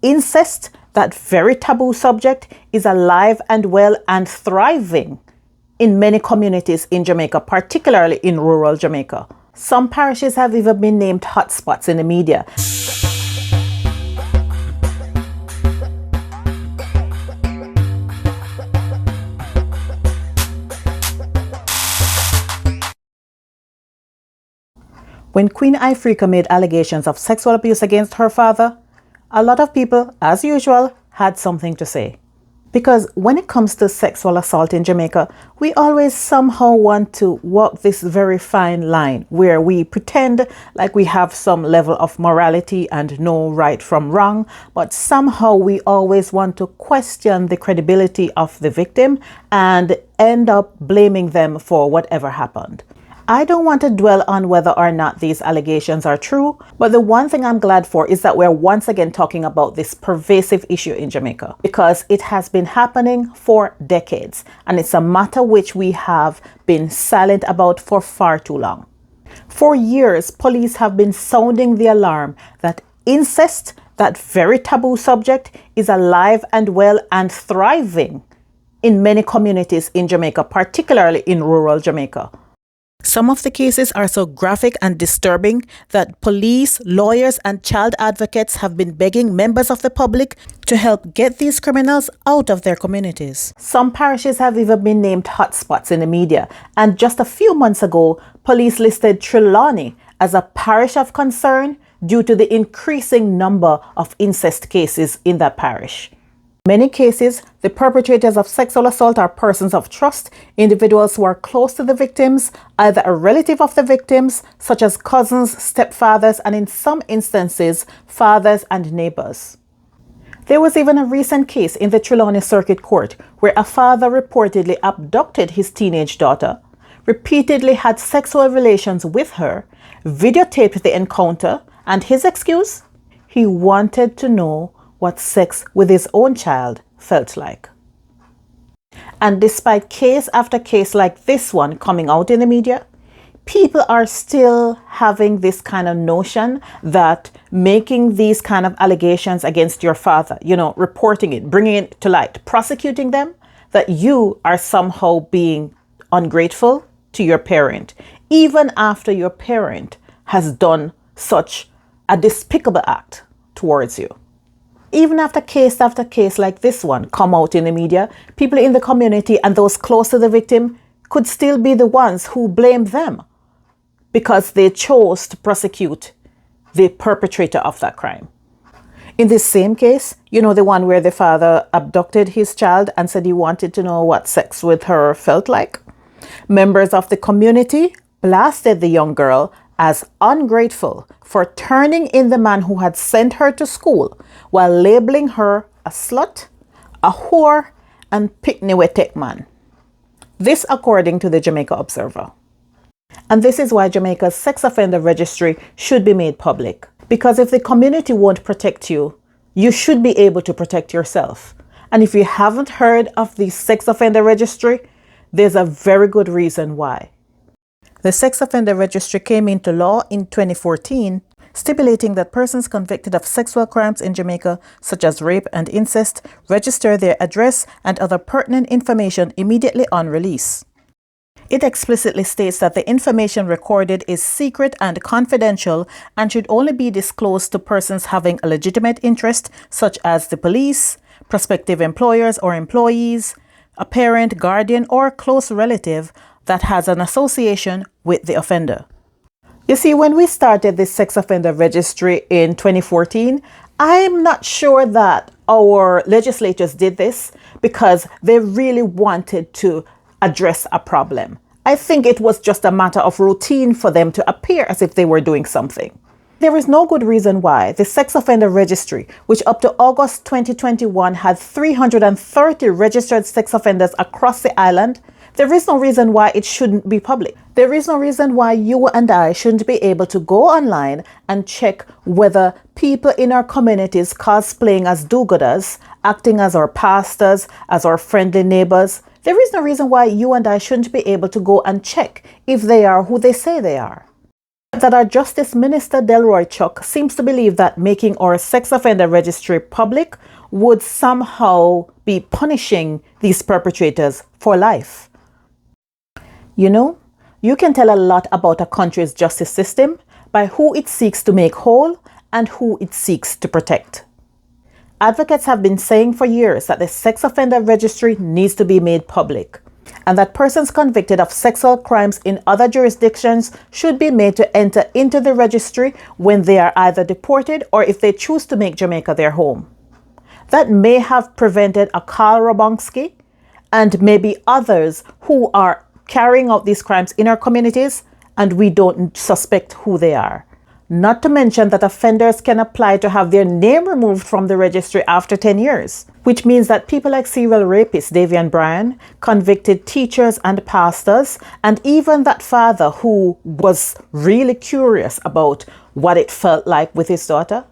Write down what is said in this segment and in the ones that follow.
incest, that very taboo subject, is alive and well and thriving in many communities in Jamaica, particularly in rural Jamaica. Some parishes have even been named hotspots in the media. When Queen Ifrica made allegations of sexual abuse against her father, a lot of people, as usual, had something to say. Because when it comes to sexual assault in Jamaica, we always somehow want to walk this very fine line where we pretend like we have some level of morality and know right from wrong, but somehow we always want to question the credibility of the victim and end up blaming them for whatever happened. I don't want to dwell on whether or not these allegations are true, but the one thing I'm glad for is that we're once again talking about this pervasive issue in Jamaica, because it has been happening for decades and it's a matter which we have been silent about for far too long. For years, police have been sounding the alarm that incest, that very taboo subject, is alive and well and thriving in many communities in Jamaica, particularly in rural Jamaica. Some of the cases are so graphic and disturbing that police, lawyers, and child advocates have been begging members of the public to help get these criminals out of their communities. Some parishes have even been named hotspots in the media, and just a few months ago, police listed Trelawny as a parish of concern due to the increasing number of incest cases in that parish. In many cases, the perpetrators of sexual assault are persons of trust, individuals who are close to the victims, either a relative of the victims, such as cousins, stepfathers, and in some instances, fathers and neighbors. There was even a recent case in the Trelawny Circuit Court where a father reportedly abducted his teenage daughter, repeatedly had sexual relations with her, videotaped the encounter, and his excuse? He wanted to know what sex with his own child felt like. And despite case after case like this one coming out in the media, people are still having this kind of notion that making these kind of allegations against your father, reporting it, bringing it to light, prosecuting them, that you are somehow being ungrateful to your parent, even after your parent has done such a despicable act towards you. Even after case like this one come out in the media, people in the community and those close to the victim could still be the ones who blame them because they chose to prosecute the perpetrator of that crime. In this same case, the one where the father abducted his child and said he wanted to know what sex with her felt like, members of the community blasted the young girl as ungrateful for turning in the man who had sent her to school while labeling her a slut, a whore, and pickney-we-take man. This according to the Jamaica Observer. And this is why Jamaica's sex offender registry should be made public. Because if the community won't protect you, you should be able to protect yourself. And if you haven't heard of the sex offender registry, there's a very good reason why. The Sex Offender Registry came into law in 2014, stipulating that persons convicted of sexual crimes in Jamaica, such as rape and incest, register their address and other pertinent information immediately on release. It explicitly states that the information recorded is secret and confidential and should only be disclosed to persons having a legitimate interest, such as the police, prospective employers or employees, a parent, guardian, or close relative that has an association with the offender. You see, when we started this sex offender registry in 2014, I'm not sure that our legislators did this because they really wanted to address a problem. I think it was just a matter of routine for them to appear as if they were doing something. There is no good reason why the sex offender registry, which up to August 2021 had 330 registered sex offenders across the island, there is no reason why it shouldn't be public. There is no reason why you and I shouldn't be able to go online and check whether people in our communities cosplaying as do-gooders, acting as our pastors, as our friendly neighbors, there is no reason why you and I shouldn't be able to go and check if they are who they say they are. that our Justice Minister Delroy Chuck seems to believe that making our sex offender registry public would somehow be punishing these perpetrators for life. You know, you can tell a lot about a country's justice system by who it seeks to make whole and who it seeks to protect. Advocates have been saying for years that the sex offender registry needs to be made public, and that persons convicted of sexual crimes in other jurisdictions should be made to enter into the registry when they are either deported or if they choose to make Jamaica their home. That may have prevented a Karl Robonski and maybe others who are carrying out these crimes in our communities, and we don't suspect who they are. Not to mention that offenders can apply to have their name removed from the registry after 10 years, which means that people like serial rapist Davian Bryan, convicted teachers and pastors, and even that father who was really curious about what it felt like with his daughter,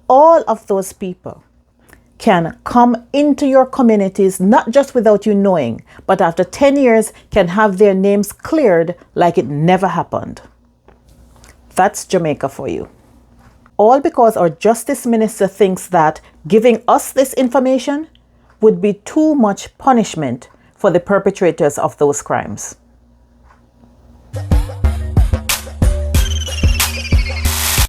all of those people can come into your communities not just without you knowing, but after 10 years can have their names cleared like it never happened. That's Jamaica for you. All because our Justice Minister thinks that giving us this information would be too much punishment for the perpetrators of those crimes.